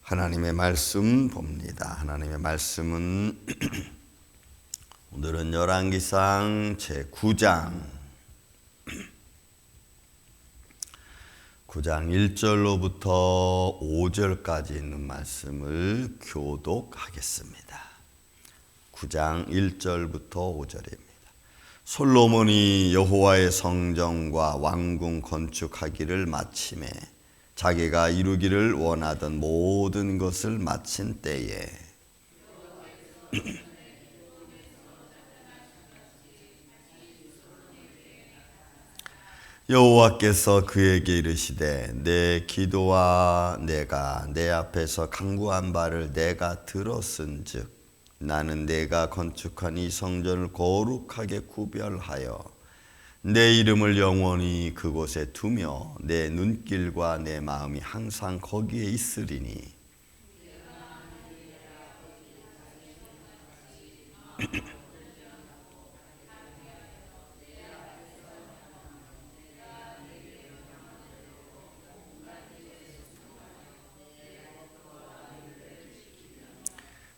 하나님의 말씀 봅니다. 하나님의 말씀은 오늘은 열왕기상 제9장 9장 1절로부터 5절까지 있는 말씀을 교독하겠습니다. 9장 1절부터 5절입니다. 솔로몬이 여호와의 성전과 왕궁 건축하기를 마치매 자기가 이루기를 원하던 모든 것을 마친 때에 여호와께서 그에게 이르시되 내 기도와 내가 내 앞에서 간구한 바를 내가 들었은즉 나는 내가 건축한 이 성전을 거룩하게 구별하여 내 이름을 영원히 그곳에 두며 내 눈길과 내 마음이 항상 거기에 있으리니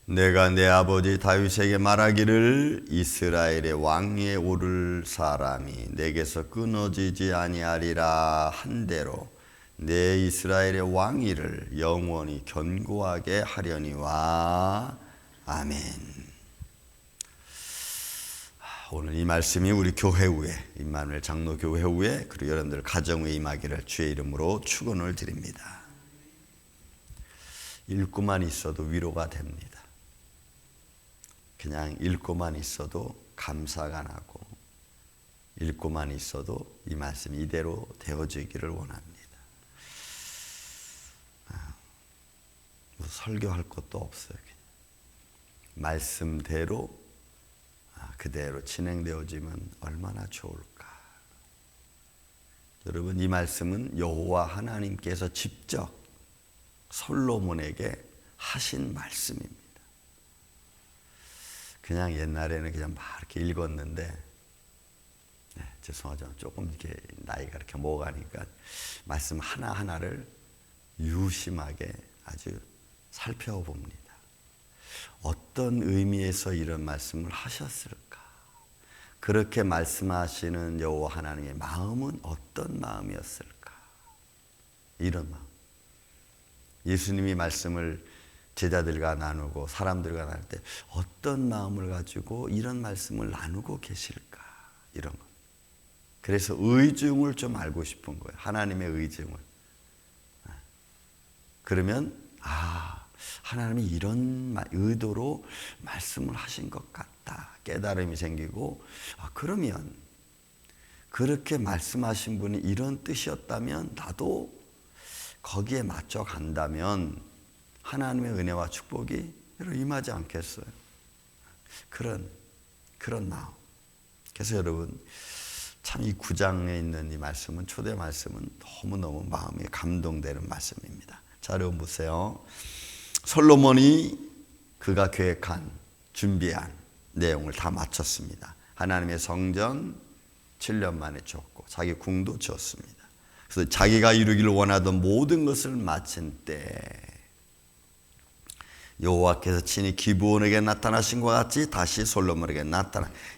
내가 내 아버지 다윗에게 말하기를 이스라엘의 왕위에 오를 사람이 내게서 끊어지지 아니하리라 한 대로 내 이스라엘의 왕위를 영원히 견고하게 하려니와 아멘. 오늘 이 말씀이 우리 교회 후에 임마누엘 장로교회 후에 그리고 여러분들 가정 후에 임하기를 주의 이름으로 축원을 드립니다. 읽고만 있어도 위로가 됩니다. 그냥 읽고만 있어도 감사가 나고 읽고만 있어도 이 말씀이 이대로 되어지기를 원합니다. 뭐 설교할 것도 없어요. 그냥. 말씀대로 그대로 진행되어지면 얼마나 좋을까. 여러분 이 말씀은 여호와 하나님께서 직접 솔로몬에게 하신 말씀입니다. 그냥 옛날에는 그냥 막 이렇게 읽었는데, 죄송하지만 조금 이렇게 나이가 이렇게 먹어가니까 말씀 하나하나를 유심하게 아주 살펴봅니다. 어떤 의미에서 이런 말씀을 하셨을까? 그렇게 말씀하시는 여호와 하나님의 마음은 어떤 마음이었을까? 이런 마음. 예수님이 말씀을 제자들과 나누고 사람들과 나눌 때 어떤 마음을 가지고 이런 말씀을 나누고 계실까? 이런 것. 그래서 의중을 좀 알고 싶은 거예요. 하나님의 의중을. 그러면 하나님이 이런 의도로 말씀을 하신 것 같다. 깨달음이 생기고 그러면 그렇게 말씀하신 분이 이런 뜻이었다면 나도 거기에 맞춰 간다면 하나님의 은혜와 축복이 임하지 않겠어요? 그런 마음. 그래서 여러분 참 이 9장에 있는 이 말씀은 초대 말씀은 너무너무 마음이 감동되는 말씀입니다. 자, 여러분 보세요. 솔로몬이 그가 계획한 준비한 내용을 다 마쳤습니다. 하나님의 성전 7년 만에 지었고 자기 궁도 지었습니다. 그래서 자기가 이루기를 원하던 모든 것을 마친 때 여호와께서 친히 기브온에게 나타나신 것 같이 다시 솔로몬에게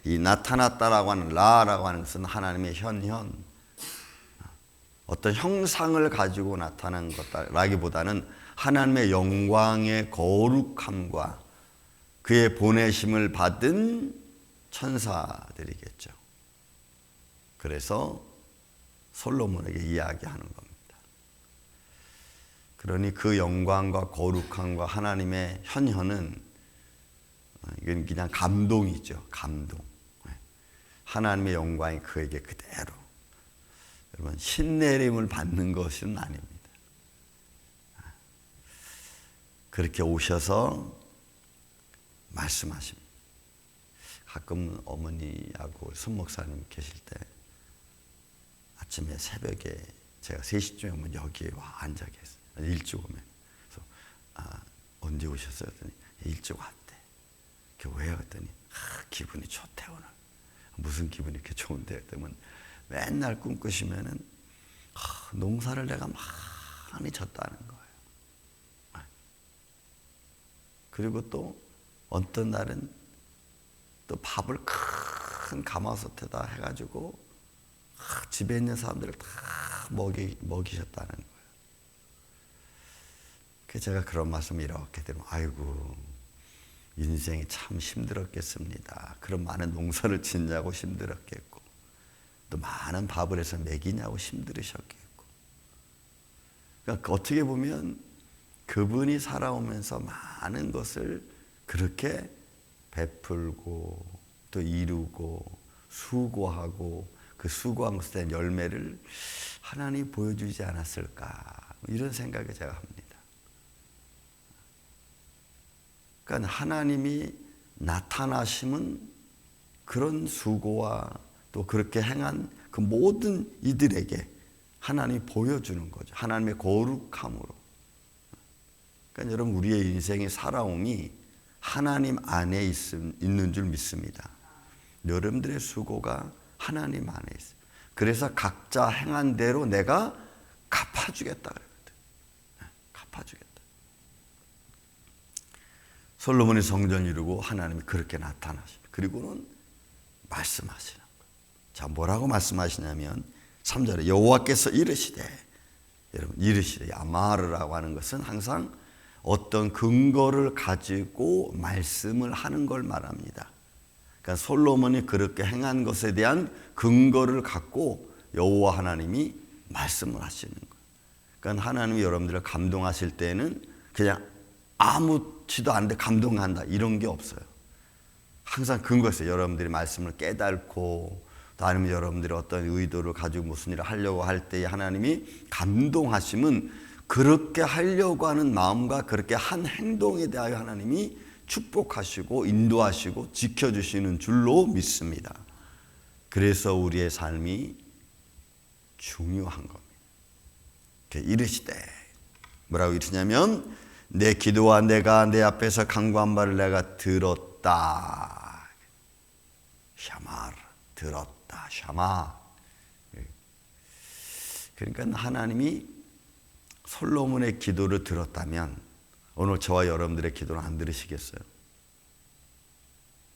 이 나타났다라고 하는 라라고 하는 것은 하나님의 현현, 어떤 형상을 가지고 나타난 것라기보다는 하나님의 영광의 거룩함과 그의 보내심을 받은 천사들이겠죠. 그래서 솔로몬에게 이야기하는 겁니다. 그러니 그 영광과 거룩함과 하나님의 현현은 이건 그냥 감동이죠. 감동. 하나님의 영광이 그에게 그대로 여러분 신내림을 받는 것은 아닙니다. 그렇게 오셔서 말씀하십니다. 가끔 어머니하고 손목사님 계실 때 아침에 새벽에 제가 3시쯤에 오면 여기에 와 앉아 계세요. 일찍 오면. 그래서 언제 오셨어요? 그랬더니 일찍 왔대. 왜? 그랬더니 기분이 좋대 오늘. 무슨 기분이 이렇게 좋은데? 그러면 맨날 꿈꾸시면은 농사를 내가 많이 졌다는 거예요. 그리고 또 어떤 날은 또 밥을 큰 가마솥에다 해가지고 집에 있는 사람들을 다 먹이셨다는 거예요. 그래서 제가 그런 말씀을 이렇게 들으면 아이고 인생이 참 힘들었겠습니다. 그런 많은 농사를 짓냐고 힘들었겠고 또 많은 밥을 해서 먹이냐고 힘들으셨겠고. 그러니까 어떻게 보면 그분이 살아오면서 많은 것을 그렇게 베풀고 또 이루고 수고하고 그 수고한 것에 대한 열매를 하나님이 보여주지 않았을까 이런 생각을 제가 합니다. 그러니까 하나님이 나타나심은 그런 수고와 또 그렇게 행한 그 모든 이들에게 하나님이 보여주는 거죠. 하나님의 거룩함으로. 그러니까 여러분 우리의 인생의 살아옴이 하나님 안에 있는 줄 믿습니다. 여러분들의 수고가 하나님 안에 있어요. 그래서 각자 행한 대로 내가 갚아주겠다 그러거든. 갚아주겠다. 솔로몬이 성전 이루고 하나님이 그렇게 나타나십니다. 그리고는 말씀하시는 거예요. 자, 뭐라고 말씀하시냐면 3절에 여호와께서 이르시되, 여러분 이르시되, 야마르라고 하는 것은 항상 어떤 근거를 가지고 말씀을 하는 걸 말합니다. 그러니까 솔로몬이 그렇게 행한 것에 대한 근거를 갖고 여호와 하나님이 말씀을 하시는 거예요. 그러니까 하나님이 여러분들을 감동하실 때는 그냥 아무렇지도 않은데 감동한다 이런 게 없어요. 항상 근거가 있어요. 여러분들이 말씀을 깨닫고 또 아니면 여러분들이 어떤 의도를 가지고 무슨 일을 하려고 할 때에 하나님이 감동하시면 그렇게 하려고 하는 마음과 그렇게 한 행동에 대하여 하나님이 축복하시고 인도하시고 지켜주시는 줄로 믿습니다. 그래서 우리의 삶이 중요한 겁니다. 이르시되, 뭐라고 이르시냐면 내 기도와 내가 내 앞에서 간구한 바를 내가 들었다. 샤마르, 들었다. 샤마. 그러니까 하나님이 솔로몬의 기도를 들었다면 오늘 저와 여러분들의 기도는 안 들으시겠어요?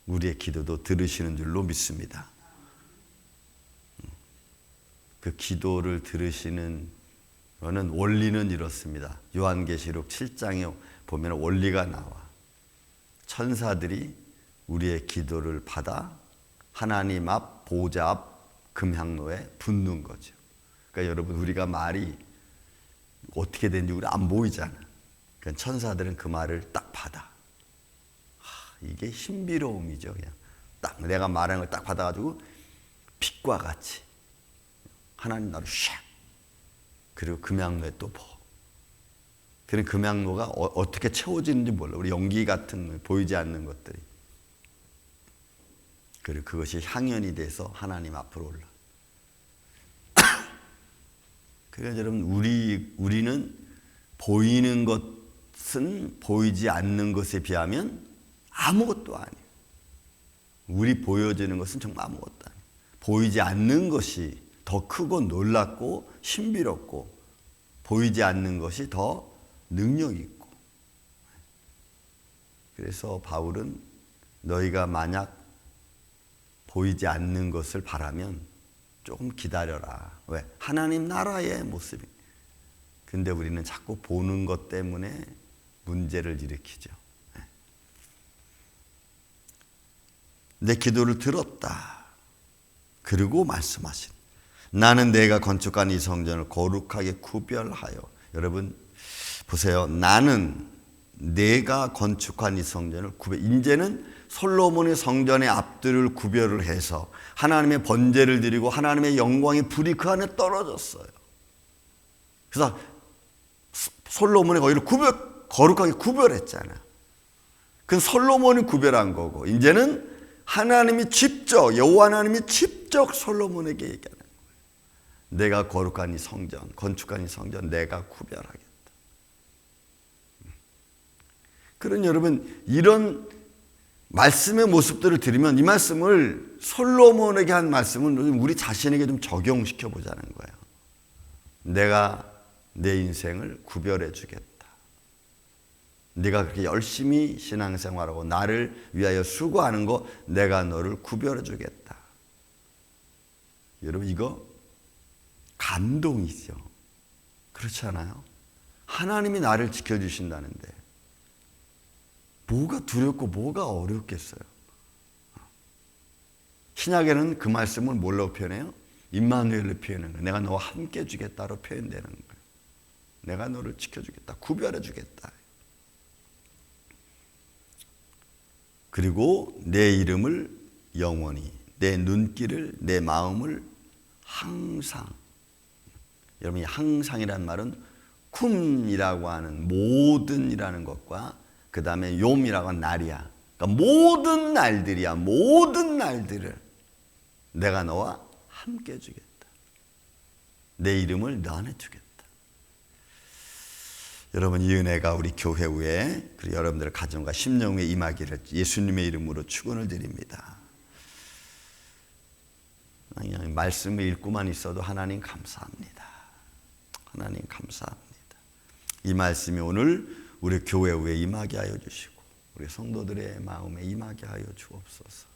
우리의 기도도 들으시는 줄로 믿습니다. 그 기도를 들으시는 거는 원리는 이렇습니다. 요한계시록 7장에 보면 원리가 나와. 천사들이 우리의 기도를 받아 하나님 앞 보좌 앞 금향로에 붓는 거죠. 그러니까 여러분 우리가 말이 어떻게 되는지 우리 안 보이잖아. 그러니까 천사들은 그 말을 딱 받아. 이게 신비로움이죠. 그냥 딱 내가 말하는 걸 딱 받아가지고 빛과 같이 하나님 나를 샥 그리고 금양로에 또 보. 그런 금양로가 어떻게 채워지는지 몰라. 우리 연기 같은 보이지 않는 것들이. 그리고 그것이 향연이 돼서 하나님 앞으로 올라. 그러니까 여러분 우리는 보이는 것은 보이지 않는 것에 비하면 아무것도 아니에요. 우리 보여지는 것은 정말 아무것도 아니에요. 보이지 않는 것이 더 크고 놀랍고 신비롭고 보이지 않는 것이 더 능력 있고. 그래서 바울은 너희가 만약 보이지 않는 것을 바라면 조금 기다려라. 왜? 하나님 나라의 모습이. 근데 우리는 자꾸 보는 것 때문에 문제를 일으키죠. 내 기도를 들었다. 그리고 말씀하신 나는 내가 건축한 이 성전을 거룩하게 구별하여. 여러분 보세요. 나는 내가 건축한 이 성전을 이제는 솔로몬의 성전의 앞들을 구별을 해서 하나님의 번제를 드리고 하나님의 영광의 불이 그 안에 떨어졌어요. 그래서 솔로몬이 거기를 거룩하게 구별했잖아요. 그건 솔로몬이 구별한 거고 이제는 하나님이 직접 여호와 하나님이 직접 솔로몬에게 얘기하는 거예요. 내가 거룩한 이 성전, 건축한 이 성전 내가 구별하겠다. 그런 여러분 이런 말씀의 모습들을 들으면 이 말씀을 솔로몬에게 한 말씀은 우리 자신에게 좀 적용시켜 보자는 거예요. 내가 내 인생을 구별해 주겠다. 네가 그렇게 열심히 신앙생활하고 나를 위하여 수고하는 거 내가 너를 구별해 주겠다. 여러분 이거 감동이죠. 그렇지 않아요? 하나님이 나를 지켜주신다는데 뭐가 두렵고 뭐가 어렵겠어요? 신약에는 그 말씀을 뭘로 표현해요? 임마누엘로 표현하는 거예요. 내가 너와 함께 주겠다로 표현되는 거예요. 내가 너를 지켜주겠다. 구별해 주겠다. 그리고 내 이름을 영원히, 내 눈길을, 내 마음을 항상. 여러분 이 항상이란 말은 쿰이라고 하는 모든이라는 것과 그 다음에 욤이라고 하는 날이야. 그러니까 모든 날들이야. 모든 날들을 내가 너와 함께 해주겠다. 내 이름을 너한테 주겠다. 여러분 이 은혜가 우리 교회 후에 그리고 여러분들의 가정과 심령 위에 임하기를 예수님의 이름으로 축원을 드립니다. 그냥 말씀을 읽고만 있어도 하나님 감사합니다. 하나님 감사합니다. 이 말씀이 오늘 우리 교회 후에 임하게 하여 주시고 우리 성도들의 마음에 임하게 하여 주옵소서.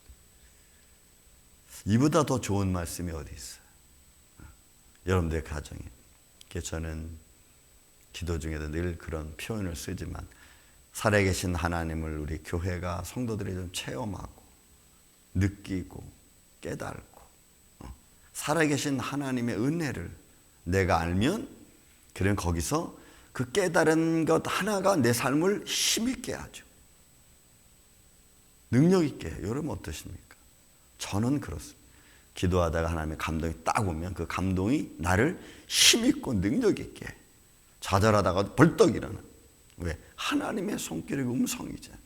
이보다 더 좋은 말씀이 어디 있어요? 여러분들의 가정에. 저는 기도 중에도 늘 그런 표현을 쓰지만 살아계신 하나님을 우리 교회가 성도들이 좀 체험하고 느끼고 깨닫고 살아계신 하나님의 은혜를 내가 알면 그런 거기서 그 깨달은 것 하나가 내 삶을 힘있게 하죠. 능력 있게. 여러분 어떠십니까? 저는 그렇습니다. 기도하다가 하나님의 감동이 딱 오면 그 감동이 나를 힘있고 능력 있게 좌절하다가 벌떡 일어나. 왜? 하나님의 손길의 음성이잖아.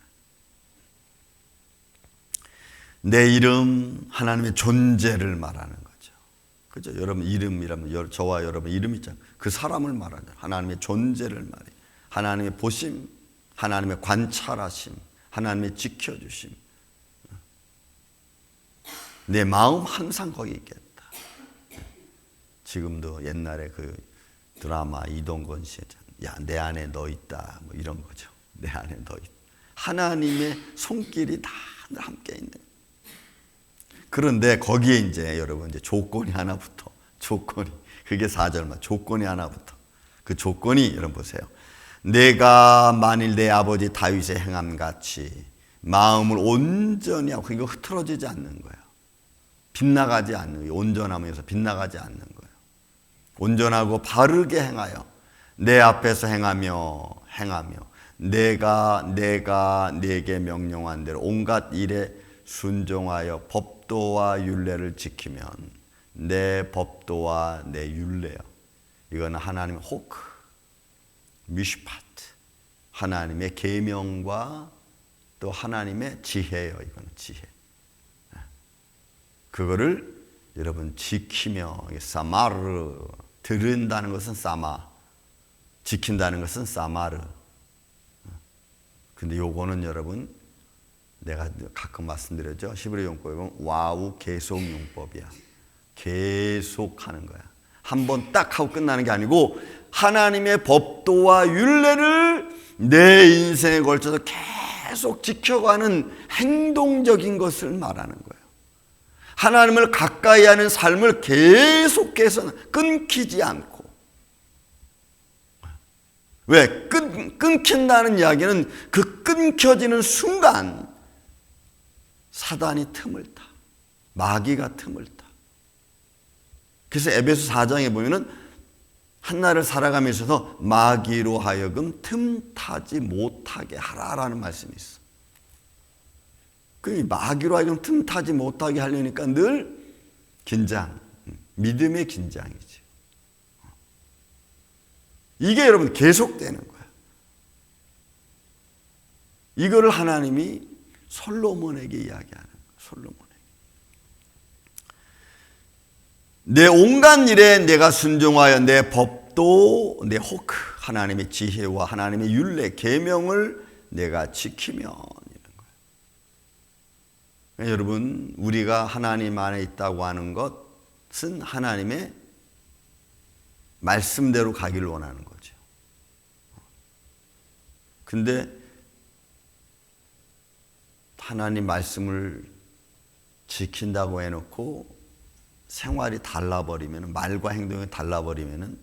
내 이름, 하나님의 존재를 말하는 거죠. 그죠? 여러분 이름이라면 저와 여러분 이름 있잖아요. 그 사람을 말하죠. 하나님의 존재를 말해. 하나님의 보심, 하나님의 관찰하심, 하나님의 지켜주심. 내 마음 항상 거기 있겠다. 지금도 옛날에 그 드라마 이동건 씨의 야, 내 안에 너 있다. 뭐 이런 거죠. 내 안에 너 있다. 하나님의 손길이 다 함께 있는. 그런데 거기에 이제 여러분 이제 조건이 하나 붙어. 조건이. 그게 4절만. 조건이 하나 붙어. 그 조건이 여러분 보세요. 내가 만일 내 아버지 다윗의 행함 같이 마음을 온전히 하고 이거 흐트러지지 않는 거예요. 빗나가지 않는 거예요. 온전함에서 빗나가지 않는 거예요. 온전하고 바르게 행하여 내 앞에서 행하며 내가 네게 명령한 대로 온갖 일에 순종하여 법도와 율례를 지키면 내 법도와 내 율례요. 이거는 하나님의 호크, 미슈파트, 하나님의 계명과 또 하나님의 지혜예요. 이거는 지혜. 그거를 여러분 지키며 사마르 들은다는 것은 사마, 지킨다는 것은 사마르. 근데 요거는 여러분 내가 가끔 말씀드렸죠. 히브리 용법에 보면 와우 계속 용법이야. 계속 하는 거야. 한 번 딱 하고 끝나는 게 아니고 하나님의 법도와 율례를 내 인생에 걸쳐서 계속 지켜가는 행동적인 것을 말하는 거예요. 하나님을 가까이 하는 삶을 계속해서 끊기지 않고. 왜? 끊긴다는 이야기는 그 끊겨지는 순간 사단이 틈을 타. 마귀가 틈을 타. 그래서 에베소 4장에 보면은 한날을 살아가며 있어서 마귀로 하여금 틈타지 못하게 하라라는 말씀이 있어. 그 마귀로 하여금 틈타지 못하게 하려니까 늘 긴장, 믿음의 긴장이지. 이게 여러분 계속되는 거야. 이거를 하나님이 솔로몬에게 이야기하는 거야. 솔로몬에게. 내 온갖 일에 내가 순종하여 내 법도, 내 호크, 하나님의 지혜와 하나님의 율례, 계명을 내가 지키면 여러분 우리가 하나님 안에 있다고 하는 것은 하나님의 말씀대로 가기를 원하는 거죠. 근데 하나님 말씀을 지킨다고 해놓고 생활이 달라버리면, 말과 행동이 달라버리면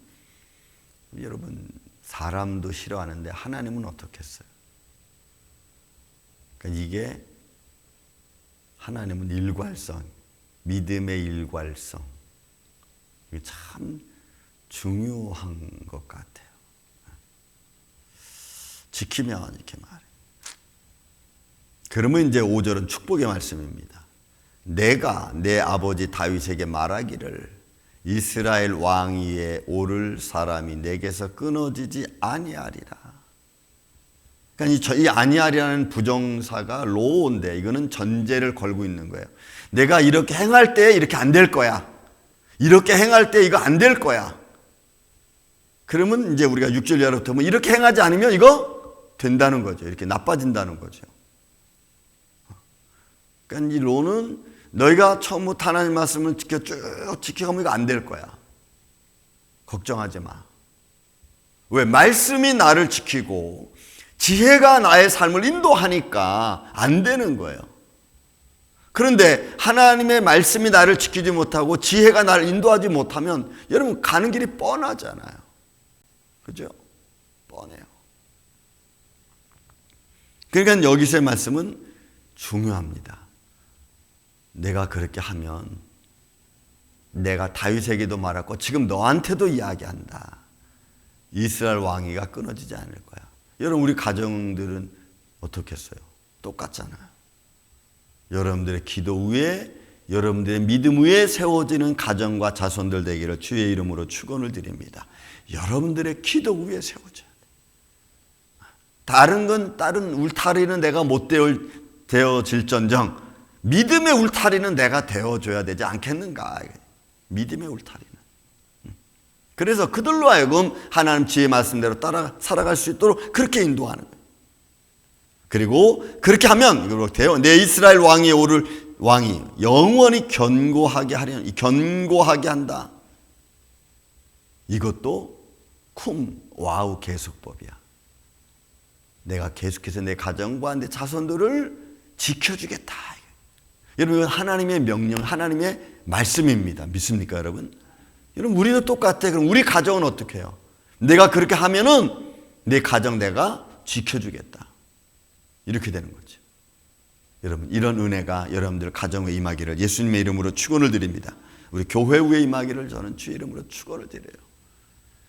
여러분 사람도 싫어하는데 하나님은 어떻겠어요? 그러니까 이게 하나님은 일괄성, 믿음의 일괄성, 이게 참 중요한 것 같아요. 지키면 이렇게 말해요. 그러면 이제 5절은 축복의 말씀입니다. 내가 내 아버지 다윗에게 말하기를 이스라엘 왕 위에 오를 사람이 내게서 끊어지지 아니하리라. 그러니까 이 아니하리라는 부정사가 로인데 이거는 전제를 걸고 있는 거예요. 내가 이렇게 행할 때 이렇게 안 될 거야. 이렇게 행할 때 이거 안 될 거야. 그러면 이제 우리가 6절 이하부터 보면 이렇게 행하지 않으면 이거 된다는 거죠. 이렇게 나빠진다는 거죠. 그러니까 이 로는 너희가 처음부터 하나님 말씀을 쭉 지켜가면 이거 안 될 거야. 걱정하지 마. 왜? 말씀이 나를 지키고 지혜가 나의 삶을 인도하니까 안 되는 거예요. 그런데 하나님의 말씀이 나를 지키지 못하고 지혜가 나를 인도하지 못하면 여러분 가는 길이 뻔하잖아요. 그죠? 뻔해요. 그러니까 여기서의 말씀은 중요합니다. 내가 그렇게 하면 내가 다윗에게도 말했고 지금 너한테도 이야기한다. 이스라엘 왕위가 끊어지지 않을 거야. 여러분 우리 가정들은 어떻겠어요? 똑같잖아요. 여러분들의 기도 위에 여러분들의 믿음 위에 세워지는 가정과 자손들 되기를 주의 이름으로 축원을 드립니다. 여러분들의 기도 위에 세워져야 돼. 다른 울타리는 내가 못 되어질전정 믿음의 울타리는 내가 되어줘야 되지 않겠는가. 믿음의 울타리는. 그래서 그들로 하여금 하나님 지혜 말씀대로 따라 살아갈 수 있도록 그렇게 인도하는 거예요. 그리고 그렇게 하면 이렇게 돼요. 내 이스라엘 왕이 오를 왕이 영원히 견고하게 하려는, 견고하게 한다. 이것도 와우 계속법이야. 내가 계속해서 내 가정과 내 자손들을 지켜주겠다. 여러분 하나님의 명령, 하나님의 말씀입니다. 믿습니까 여러분? 여러분 우리도 똑같아. 그럼 우리 가정은 어떻게 해요? 내가 그렇게 하면은 내 가정 내가 지켜주겠다. 이렇게 되는 거죠. 여러분 이런 은혜가 여러분들 가정에 임하기를 예수님의 이름으로 축원을 드립니다. 우리 교회 위에 임하기를 저는 주의 이름으로 축원을 드려요.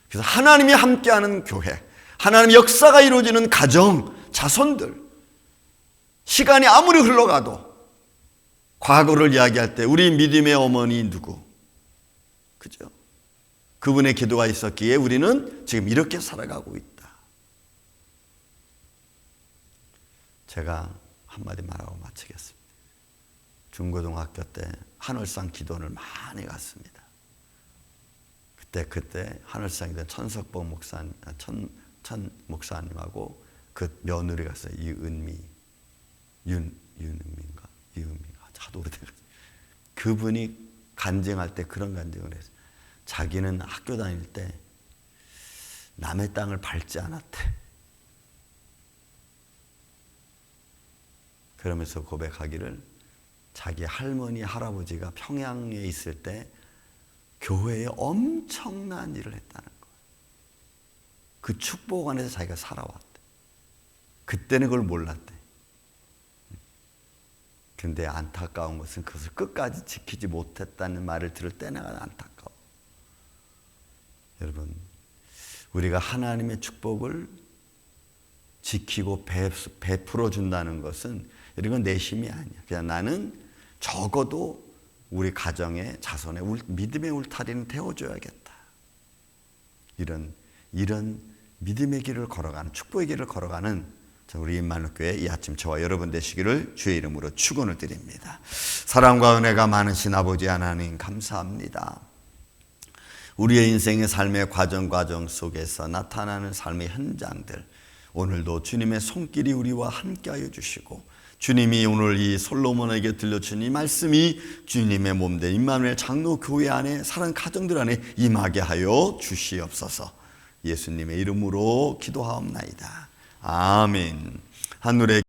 그래서 하나님이 함께하는 교회, 하나님의 역사가 이루어지는 가정, 자손들, 시간이 아무리 흘러가도 과거를 이야기할 때 우리 믿음의 어머니 누구? 그죠? 그분의 기도가 있었기에 우리는 지금 이렇게 살아가고 있다. 제가 한마디 말하고 마치겠습니다. 중고등학교 때 하늘상 기도원을 많이 갔습니다. 그때 하늘상에 된 천석봉 목사님, 천 목사님하고 그 며느리 갔어요. 윤은미인가? 하도 오래돼가지고. 그분이 간증할 때 그런 간증을 했어요. 자기는 학교 다닐 때 남의 땅을 밟지 않았대. 그러면서 고백하기를 자기 할머니, 할아버지가 평양에 있을 때 교회에 엄청난 일을 했다는 거예요. 그 축복 안에서 자기가 살아왔대. 그때는 그걸 몰랐대. 그런데 안타까운 것은 그것을 끝까지 지키지 못했다는 말을 들을 때 내가 안타까워. 여러분, 우리가 하나님의 축복을 지키고 베풀어 준다는 것은 이건 내 힘이 아니야. 그냥 나는 적어도 우리 가정의 자손의 믿음의 울타리는 태워줘야겠다. 이런 믿음의 길을 걸어가는, 축복의 길을 걸어가는 우리 임마누엘교회 이 아침 저와 여러분 되시기를 주의 이름으로 축원을 드립니다. 사랑과 은혜가 많으신 아버지 하나님 감사합니다. 우리의 인생의 삶의 과정 속에서 나타나는 삶의 현장들, 오늘도 주님의 손길이 우리와 함께하여 주시고 주님이 오늘 이 솔로몬에게 들려준 이 말씀이 주님의 몸된 임마누엘 장로교회 안에 사랑 가정들 안에 임하게 하여 주시옵소서. 예수님의 이름으로 기도하옵나이다. 아멘. 하늘의